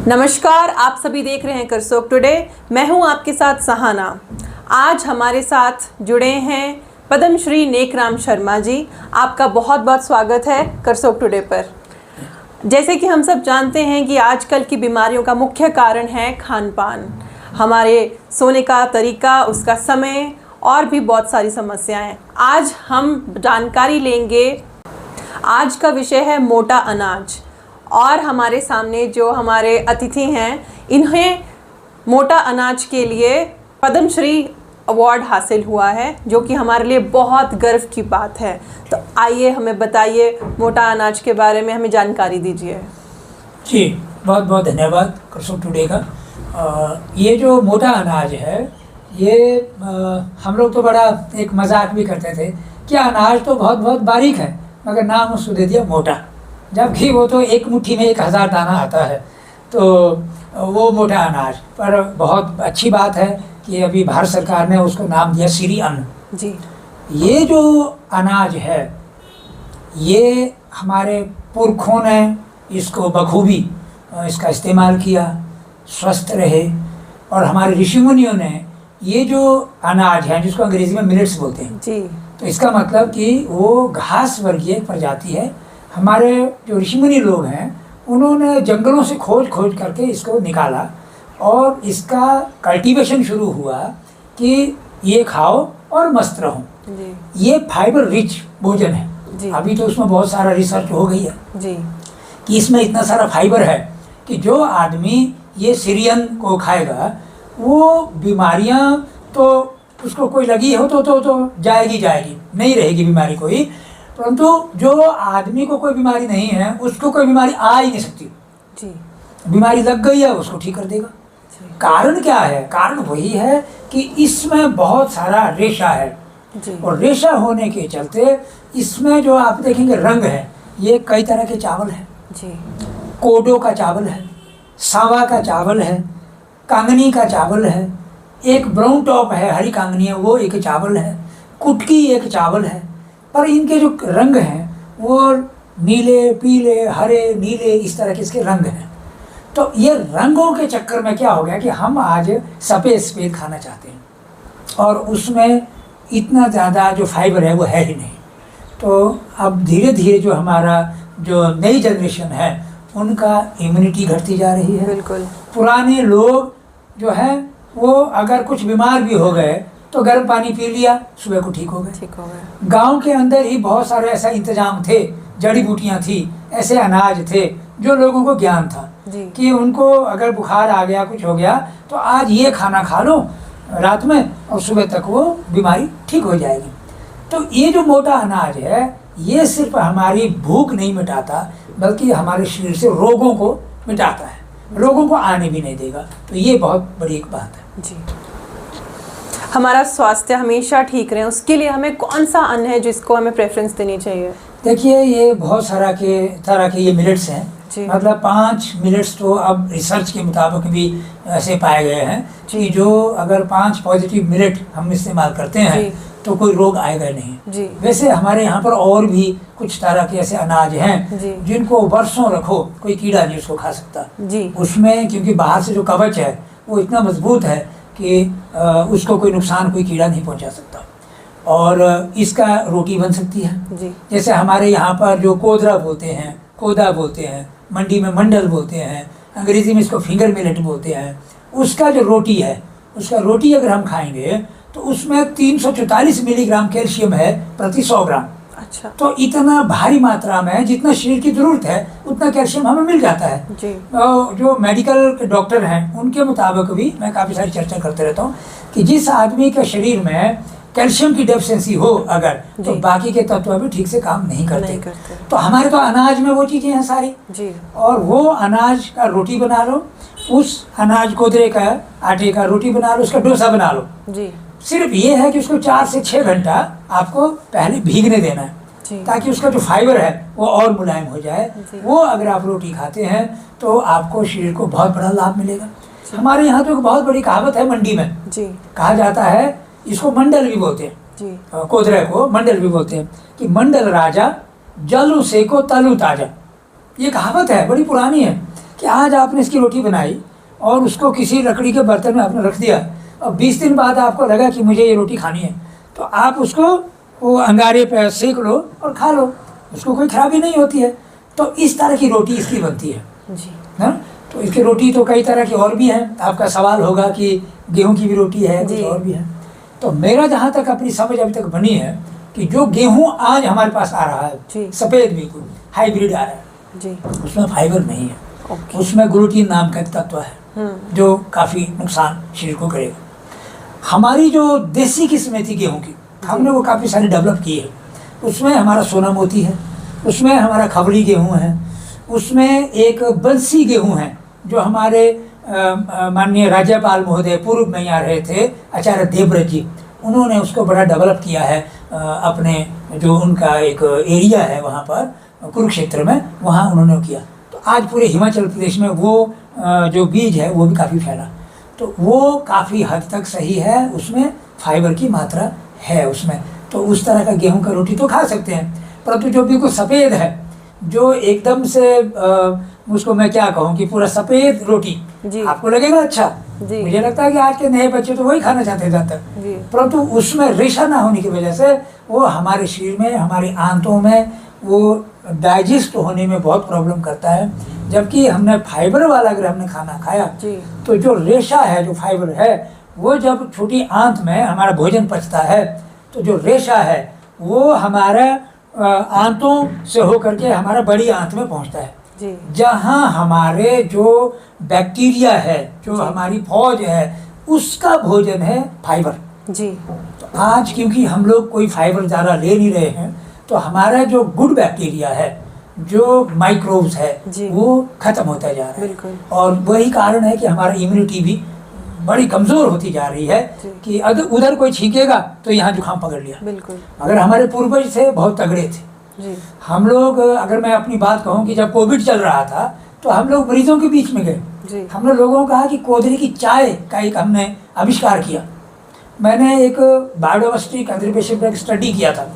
नमस्कार, आप सभी देख रहे हैं करसोग टुडे। मैं हूं आपके साथ सहाना। आज हमारे साथ जुड़े हैं पद्मश्री नेकराम शर्मा जी। आपका बहुत बहुत स्वागत है करसोग टुडे पर। जैसे कि हम सब जानते हैं कि आजकल की बीमारियों का मुख्य कारण है खान पान, हमारे सोने का तरीका, उसका समय और भी बहुत सारी समस्याएं। आज हम जानकारी लेंगे। आज का विषय है मोटा अनाज और हमारे सामने जो हमारे अतिथि हैं, इन्हें मोटा अनाज के लिए पद्मश्री अवार्ड हासिल हुआ है, जो कि हमारे लिए बहुत गर्व की बात है। तो आइए हमें बताइए, मोटा अनाज के बारे में हमें जानकारी दीजिए। जी, बहुत बहुत धन्यवाद करसोग टुडे का। ये जो मोटा अनाज है, ये हम लोग तो बड़ा एक मजाक भी करते थे कि अनाज तो बहुत बहुत बारीक है, मगर नाम उसको दे दिया मोटा, जबकि वो तो एक मुट्ठी में 1000 दाना आता है। तो वो मोटा अनाज पर बहुत अच्छी बात है कि अभी भारत सरकार ने उसको नाम दिया श्री अन्न जी। ये जो अनाज है, ये हमारे पुरखों ने इसको बखूबी इसका इस्तेमाल किया, स्वस्थ रहे। और हमारे ऋषि मुनियों ने ये जो अनाज है, जिसको अंग्रेजी में मिलेट्स बोलते हैं जी, तो इसका मतलब कि वो घास वर्गीय प्रजाति है। हमारे जो ऋषि मुनि लोग हैं, उन्होंने जंगलों से खोज खोज करके इसको निकाला और इसका कल्टीवेशन शुरू हुआ कि ये खाओ और मस्त रहो। जी, ये फाइबर रिच भोजन है जी। अभी तो उसमें बहुत सारा रिसर्च हो गई है जी, कि इसमें इतना सारा फाइबर है कि जो आदमी ये सीरियन को खाएगा, वो बीमारियां तो उसको कोई लगी हो तो जाएगी, नहीं रहेगी बीमारी कोई। परंतु जो आदमी को कोई बीमारी नहीं है, उसको कोई बीमारी आ ही नहीं सकती। जी, बीमारी लग गई है, उसको ठीक कर देगा। कारण क्या है? कारण वही है कि इसमें बहुत सारा रेशा है जी, और रेशा होने के चलते इसमें जो आप देखेंगे रंग है, ये कई तरह के चावल है। जी, कोडो का चावल है, सांवा का चावल है, कांगनी का चावल है, एक ब्राउन टॉप है, हरी कांगनी है, वो एक चावल है, कुटकी एक चावल है। पर इनके जो रंग हैं वो नीले, पीले, हरे, नीले, इस तरह के इसके रंग हैं। तो ये रंगों के चक्कर में क्या हो गया कि हम आज सफ़ेद खाना चाहते हैं और उसमें इतना ज़्यादा जो फाइबर है वो है ही नहीं। तो अब धीरे धीरे जो हमारा जो नई जनरेशन है, उनका इम्यूनिटी घटती जा रही है। बिल्कुल। पुराने लोग जो है, वो अगर कुछ बीमार भी हो गए तो गर्म पानी पी लिया, सुबह को ठीक हो गए। गांव के अंदर ही बहुत सारे ऐसा इंतजाम थे, जड़ी बूटियां थी, ऐसे अनाज थे जो लोगों को ज्ञान था कि उनको अगर बुखार आ गया, कुछ हो गया, तो आज ये खाना खा लो रात में और सुबह तक वो बीमारी ठीक हो जाएगी। तो ये जो मोटा अनाज है, ये सिर्फ हमारी भूख नहीं मिटाता, बल्कि हमारे शरीर से रोगों को मिटाता है, रोगों को आने भी नहीं देगा। तो ये बहुत बड़ी एक बात है जी। हमारा स्वास्थ्य हमेशा ठीक रहे, उसके लिए हमें कौन सा अन्न है जिसको हमें प्रेफरेंस देनी चाहिए? देखिए, ये बहुत तरह के ये मिलेट्स हैं। मतलब 5 मिलेट्स तो अब रिसर्च के मुताबिक भी ऐसे पाए गए हैं कि जो अगर 5 पॉजिटिव मिलेट हम इस्तेमाल करते हैं तो कोई रोग आएगा नहीं। वैसे हमारे यहाँ पर और भी कुछ तरह के ऐसे अनाज हैं जिनको वर्षों रखो, कोई कीड़ा नहीं उसको खा सकता उसमें, क्योंकि बाहर से जो कवच है वो इतना मजबूत है कि उसको कोई नुकसान, कोई कीड़ा नहीं पहुंचा सकता। और इसका रोटी बन सकती है। जैसे हमारे यहाँ पर जो कोदरा बोलते हैं, कोदा बोलते हैं, मंडी में मंडल बोलते हैं, अंग्रेजी में इसको फिंगर मिलेट बोलते हैं। उसका जो रोटी है, उसका रोटी अगर हम खाएंगे तो उसमें 344 मिलीग्राम कैल्शियम है प्रति 100 ग्राम। अच्छा। तो इतना भारी मात्रा में जितना शरीर की जरूरत है उतना कैल्शियम हमें मिल जाता है। जो मेडिकल डॉक्टर हैं, उनके मुताबिक भी मैं काफ़ी सारी चर्चा करते रहता हूँ कि जिस आदमी के शरीर में कैल्शियम की डेफिशिएंसी हो अगर, तो बाकी के तत्व भी ठीक से काम नहीं करते। तो हमारे तो अनाज में वो चीज़ें हैं सारी और वो अनाज का रोटी बना लो, उस अनाज कोदरे का आटे का रोटी बना लो, उसका डोसा बना लो। सिर्फ ये है कि उसको 4 से 6 घंटा आपको पहले भीगने देना है ताकि उसका जो फाइबर है वो और मुलायम हो जाए। वो अगर आप रोटी खाते हैं तो आपको शरीर को बहुत बड़ा लाभ मिलेगा। हमारे यहाँ तो एक बहुत बड़ी कहावत है मंडी में, कहा जाता है, इसको मंडल भी बोलते हैं, कोदरे को मंडल भी बोलते हैं, कि मंडल राजा जलू सेको तलू ताजा। ये कहावत है, बड़ी पुरानी है कि आज आपने इसकी रोटी बनाई और उसको किसी लकड़ी के बर्तन में आपने रख दिया और 20 दिन बाद आपको लगा कि मुझे ये रोटी खानी है, तो आप उसको वो अंगारे पे सेक लो और खा लो, उसको कोई खराबी नहीं होती है। तो इस तरह की रोटी इसकी बनती है जी। ना। तो इसकी रोटी तो कई तरह की और भी हैं। आपका सवाल होगा कि गेहूं की भी रोटी है, कुछ और भी है। तो मेरा जहाँ तक अपनी समझ अभी तक बनी है कि जो गेहूं आज हमारे पास आ रहा है सफ़ेद बिल्कुल हाइब्रिड आ रहा है जी, उसमें फाइबर नहीं है, ओके। उसमें ग्लूटीन नाम का एक तत्व है जो काफ़ी नुकसान शरीर को करेगा। हमारी जो देसी किस्में थी गेहूं की, हमने वो काफ़ी सारी डेवलप की है। उसमें हमारा सोना मोती है, उसमें हमारा खबड़ी गेहूं है, उसमें एक बंसी गेहूं है जो हमारे माननीय राज्यपाल महोदय पूर्व में आ रहे थे आचार्य देवव्रत जी, उन्होंने उसको बड़ा डेवलप किया है। अपने जो उनका एक एरिया है वहाँ पर कुरुक्षेत्र में, वहाँ उन्होंने किया। तो आज पूरे हिमाचल प्रदेश में वो जो बीज है वो भी काफ़ी फैला, तो वो काफ़ी हद तक सही है, उसमें फाइबर की मात्रा है उसमें। तो उस तरह का गेहूं का रोटी तो खा सकते हैं, परंतु जो बिल्कुल सफ़ेद है, जो एकदम से उसको मैं क्या कहूँ कि पूरा सफ़ेद रोटी आपको लगेगा अच्छा, मुझे लगता है कि आज के नए बच्चे तो वही खाना चाहते हैं ज़्यादातर, परंतु उसमें रेशा ना होने की वजह से वो हमारे शरीर में, हमारी आंतों में वो डाइजेस्ट होने में बहुत प्रॉब्लम करता है। जबकि हमने फाइबर वाला अगर हमने खाना खाया तो जो रेशा है, जो फाइबर है, वो जब छोटी आंत में हमारा भोजन पचता है तो जो रेशा है वो हमारा आंतों से होकर के हमारा बड़ी आंत में पहुंचता है, जहां हमारे जो बैक्टीरिया है, जो हमारी फौज है, उसका भोजन है फाइबर जी। तो आज क्योंकि हम लोग कोई फाइबर ज़्यादा ले नहीं रहे हैं, तो हमारा जो गुड बैक्टीरिया है, जो माइक्रोब्स है, वो खत्म होता जा रहा है। और वही कारण है कि हमारा इम्यूनिटी भी बड़ी कमज़ोर होती जा रही है कि अगर उधर कोई छींकेगा तो यहाँ जुकाम पकड़ लिया। अगर हमारे पूर्वज थे बहुत तगड़े थे। हम लोग, अगर मैं अपनी बात कहूँ कि जब कोविड चल रहा था तो हम लोग मरीजों के बीच में गए, हमने लोगों को कहा कि कोदरे की चाय का एक हमने आविष्कार किया। मैंने एक बायोडाइवर्सिटी कंजर्वेशन का स्टडी किया था,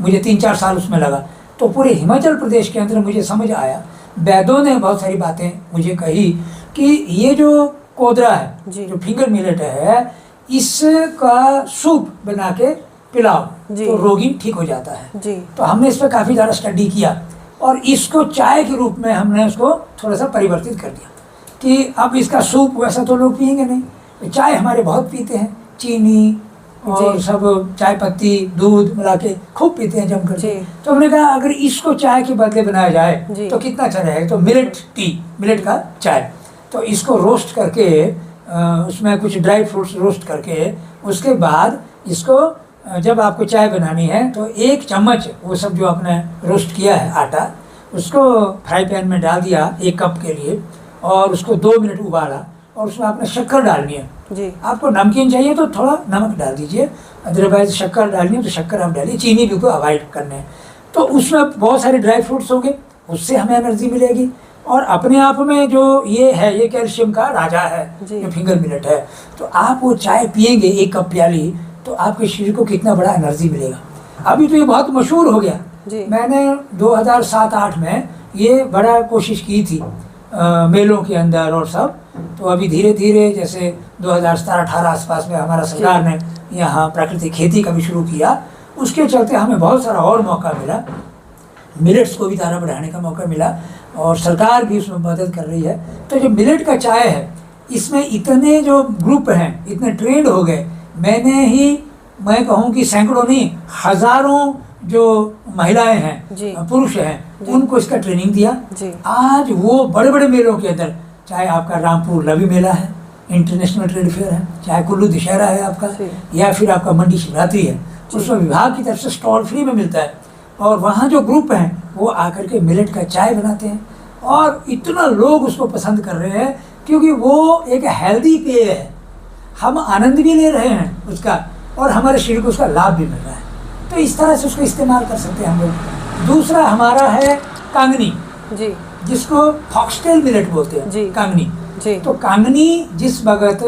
मुझे 3-4 साल उसमें लगा। तो पूरे हिमाचल प्रदेश के अंदर मुझे समझ आया, वैद्यों ने बहुत सारी बातें मुझे कही कि ये जो कोदरा है, जो फिंगर मिलेट है, इसका सूप बना के पिलाओ तो रोगी ठीक हो जाता है। तो हमने इस पर काफ़ी ज़्यादा स्टडी किया और इसको चाय के रूप में हमने उसको थोड़ा सा परिवर्तित कर दिया कि अब इसका सूप वैसा तो लोग पियेंगे नहीं, तो चाय हमारे बहुत पीते हैं, चीनी और सब चाय पत्ती दूध मिला के खूब पीते हैं जमकर। तो हमने कहा अगर इसको चाय के बदले बनाया जाए तो कितना अच्छा रहेगा। तो मिलेट टी, मिलेट का चाय, तो इसको रोस्ट करके उसमें कुछ ड्राई फ्रूट्स रोस्ट करके, उसके बाद इसको जब आपको चाय बनानी है तो 1 चम्मच वो सब जो आपने रोस्ट किया है आटा, उसको फ्राई पैन में डाल दिया 1 कप के लिए और उसको 2 मिनट उबाला और उसमें आपने शक्कर डालनी है जी। आपको नमकीन चाहिए तो थोड़ा नमक डाल दीजिए, अदरवाइज शक्कर डालनी है तो शक्कर आप डालिए, चीनी बिल्कुल अवॉइड करने हैं। तो उसमें बहुत सारे ड्राई फ्रूट्स होंगे, उससे हमें एनर्जी मिलेगी और अपने आप में जो ये है, ये कैल्शियम का राजा है, ये फिंगर मिलेट है। तो आप वो चाय पिएंगे 1 कप प्याली, तो आपके शरीर को कितना बड़ा एनर्जी मिलेगा। अभी तो ये बहुत मशहूर हो गया, मैंने 2007-8 में ये बड़ा कोशिश की थी मेलों के अंदर और सब। तो अभी धीरे धीरे जैसे 2017-18 आसपास में हमारा सरकार ने यहाँ प्राकृतिक खेती का भी शुरू किया, उसके चलते हमें बहुत सारा और मौका मिला, मिलेट्स को भी दायरा बढ़ाने का मौका मिला और सरकार भी उसमें मदद कर रही है। तो जो मिलेट का चाय है, इसमें इतने जो ग्रुप हैं, इतने ट्रेंड हो गए, मैं कहूँ कि सैकड़ों नहीं, हज़ारों जो महिलाएं हैं, पुरुष हैं, उनको इसका ट्रेनिंग दिया। आज वो बड़े बड़े मेलों के अंदर, चाहे आपका रामपुर लवी मेला है, इंटरनेशनल ट्रेड फेयर है, चाहे कुल्लू दशहरा है आपका, या फिर आपका मंडी शिवरात्रि है, उसमें विभाग की तरफ से स्टॉल फ्री में मिलता है और वहाँ जो ग्रुप हैं वो आकर के मिलेट का चाय बनाते हैं और इतना लोग उसको पसंद कर रहे हैं क्योंकि वो एक हेल्दी पेय है, हम आनंद भी ले रहे हैं उसका और हमारे शरीर को उसका लाभ भी मिल रहा है। तो इस तरह से उसको इस्तेमाल कर सकते हैं हम लोग। दूसरा हमारा है कांगनी जी, जिसको फॉक्सटेल मिलेट बोलते हैं, कांगनी जी। तो कांगनी जिस वक्त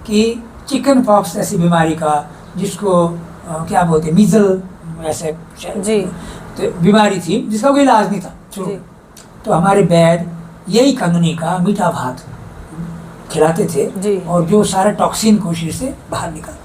की चिकन पॉक्स ऐसी बीमारी का, जिसको क्या बोलते हैं, मीजल ऐसे जी, तो बीमारी थी जिसका कोई इलाज नहीं था शुरू, तो हमारे वैद्य यही कंगनी का मीठा भात खिलाते थे जी। और जो सारा टॉक्सिन को शरीर से बाहर निकलता।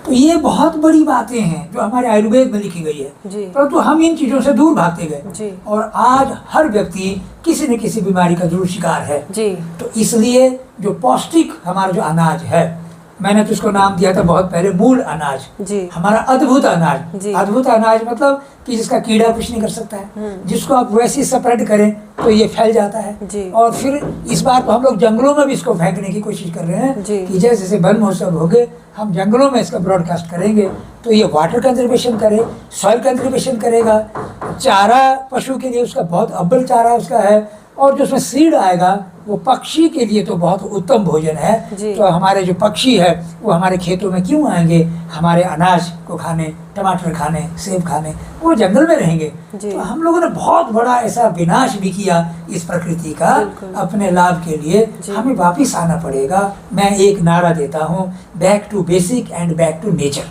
तो ये बहुत बड़ी बातें हैं जो हमारे आयुर्वेद में लिखी गई है, परंतु हम इन चीज़ों से दूर भागते गए और आज हर व्यक्ति किसी न किसी बीमारी का जरूर शिकार है जी। तो इसलिए जो पौष्टिक हमारा जो अनाज है, मैंने तो इसको नाम दिया था बहुत पहले मूल अनाज जी। हमारा अद्भुत अनाज, अद्भुत अनाज मतलब कि जिसका कीड़ा कुछ नहीं कर सकता है, जिसको आप वैसे ही स्प्रेड करें तो ये फैल जाता है जी। और फिर इस बार तो हम लोग जंगलों में भी इसको फेंकने की कोशिश कर रहे हैं कि जैसे जैसे वन महोत्सव हो गए हम जंगलों में इसका ब्रॉडकास्ट करेंगे तो ये वाटर कंजर्वेशन करे, सॉइल कंजर्वेशन करेगा, चारा पशु के लिए उसका बहुत अव्वल चारा उसका है और जो उसमें सीड आएगा वो पक्षी के लिए तो बहुत उत्तम भोजन है। तो हमारे जो पक्षी है वो हमारे खेतों में क्यों आएंगे हमारे अनाज को खाने, टमाटर खाने, सेब खाने, वो जंगल में रहेंगे। तो हम लोगों ने बहुत बड़ा ऐसा विनाश भी किया इस प्रकृति का अपने लाभ के लिए। हमें वापिस आना पड़ेगा। मैं एक नारा देता हूँ, back to basic and back to nature.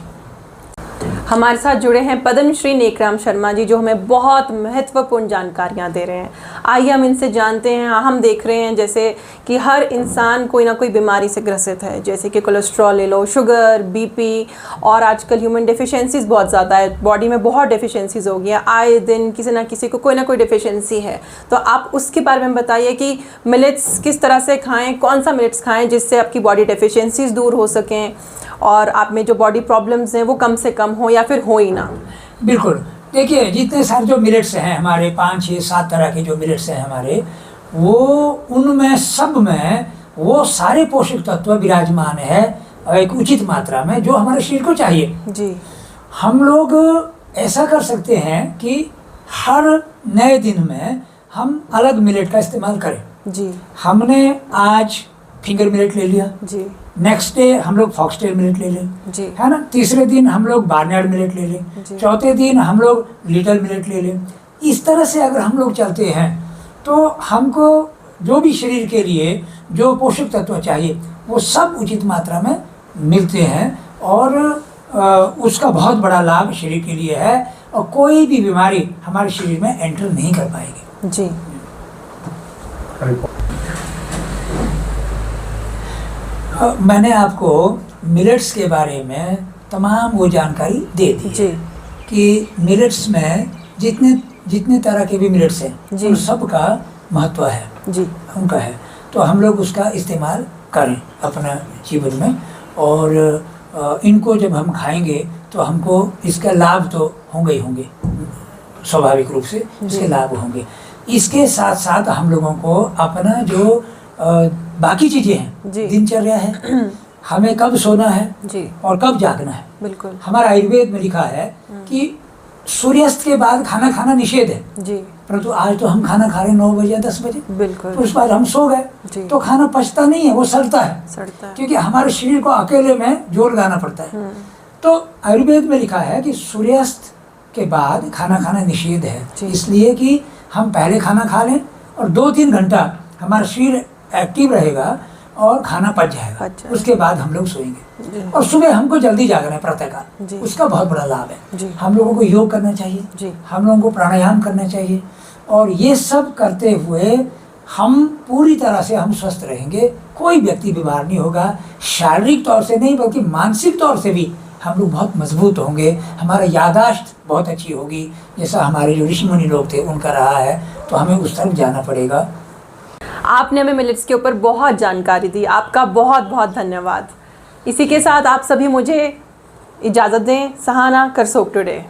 हमारे साथ जुड़े हैं पद्मश्री नेकराम शर्मा जी, जो हमें बहुत महत्वपूर्ण जानकारियां दे रहे हैं। आइए हम इनसे जानते हैं। हम देख रहे हैं जैसे कि हर इंसान कोई ना कोई बीमारी से ग्रसित है, जैसे कि कोलेस्ट्रॉल ले लो, शुगर, बीपी और आजकल ह्यूमन डिफिशिएंसीज बहुत ज़्यादा है, बॉडी में बहुत डिफिशिएंसीज हो गई हैं। आए दिन किसी ना किसी को कोई ना कोई डिफिशिएंसी है। तो आप उसके बारे में बताइए कि मिलेट्स किस तरह से खाएँ, कौन सा मिलेट्स खाएँ जिससे आपकी बॉडी डिफिशिएंसीज दूर हो सकें और आप में जो बॉडी प्रॉब्लम्स हैं वो कम से कम हो या फिर हो ही ना। बिल्कुल, देखिए जितने सारे जो मिलेट्स हैं हमारे 5, 6, 7 तरह के जो मिलेट्स हैं हमारे, वो उनमें सब में वो सारे पोषक तत्व विराजमान है एक उचित मात्रा में जो हमारे शरीर को चाहिए जी। हम लोग ऐसा कर सकते हैं कि हर नए दिन में हम अलग मिलेट का इस्तेमाल करें जी। हमने आज फिंगर मिलेट ले लिया जी, नेक्स्ट डे हम लोग फॉक्सटेल मिलेट ले लें जी, है ना, तीसरे दिन हम लोग बार्नयार्ड मिलेट ले लें, चौथे दिन हम लोग लिटिल मिलेट ले लें। इस तरह से अगर हम लोग चलते हैं तो हमको जो भी शरीर के लिए जो पोषक तत्व चाहिए वो सब उचित मात्रा में मिलते हैं और उसका बहुत बड़ा लाभ शरीर के लिए है और कोई भी बीमारी हमारे शरीर में एंटर नहीं कर पाएगी जी। मैंने आपको मिलेट्स के बारे में तमाम वो जानकारी दे दी जी कि मिलेट्स में जितने तरह के भी मिलेट्स हैं उन सब का महत्व है जी, उनका है। तो हम लोग उसका इस्तेमाल करें अपना जीवन में और इनको जब हम खाएंगे तो हमको इसका लाभ तो होंगे ही होंगे, स्वाभाविक रूप से इसके लाभ होंगे। इसके साथ साथ हम लोगों को अपना जो बाकी चीजें हैं, दिनचर्या है, हमें कब सोना है जी और कब जागना है। बिल्कुल, हमारा आयुर्वेद में लिखा है कि सूर्यास्त के बाद खाना खाना निषेध है जी, परंतु आज तो हम खाना खा रहे 9 बजे या 10 बजे। बिल्कुल, तो उस बाद हम सो गए तो खाना पचता नहीं है, वो सड़ता है क्योंकि हमारे शरीर को अकेले में जोर लगाना पड़ता है। तो आयुर्वेद में लिखा है कि सूर्यास्त के बाद खाना खाना निषेध है, इसलिए कि हम पहले खाना खा लें और 2-3 घंटा हमारा शरीर एक्टिव रहेगा और खाना पच जाएगा, उसके बाद हम लोग सोएंगे और सुबह हमको जल्दी जागना है प्रातःकाल, उसका बहुत बड़ा लाभ है। हम लोगों को योग करना चाहिए, हम लोगों को प्राणायाम करना चाहिए और ये सब करते हुए हम पूरी तरह से हम स्वस्थ रहेंगे। कोई व्यक्ति बीमार नहीं होगा, शारीरिक तौर से नहीं बल्कि मानसिक तौर से भी हम लोग बहुत मजबूत होंगे। हमारा यादाश्त बहुत अच्छी होगी, जैसा हमारे जो ऋषि मुनि लोग थे उनका रहा है, तो हमें उस तरफ जाना पड़ेगा। आपने हमें मिलेट्स के ऊपर बहुत जानकारी दी, आपका बहुत बहुत धन्यवाद। इसी के साथ आप सभी मुझे इजाज़त दें। सहाना करसोग टुडे।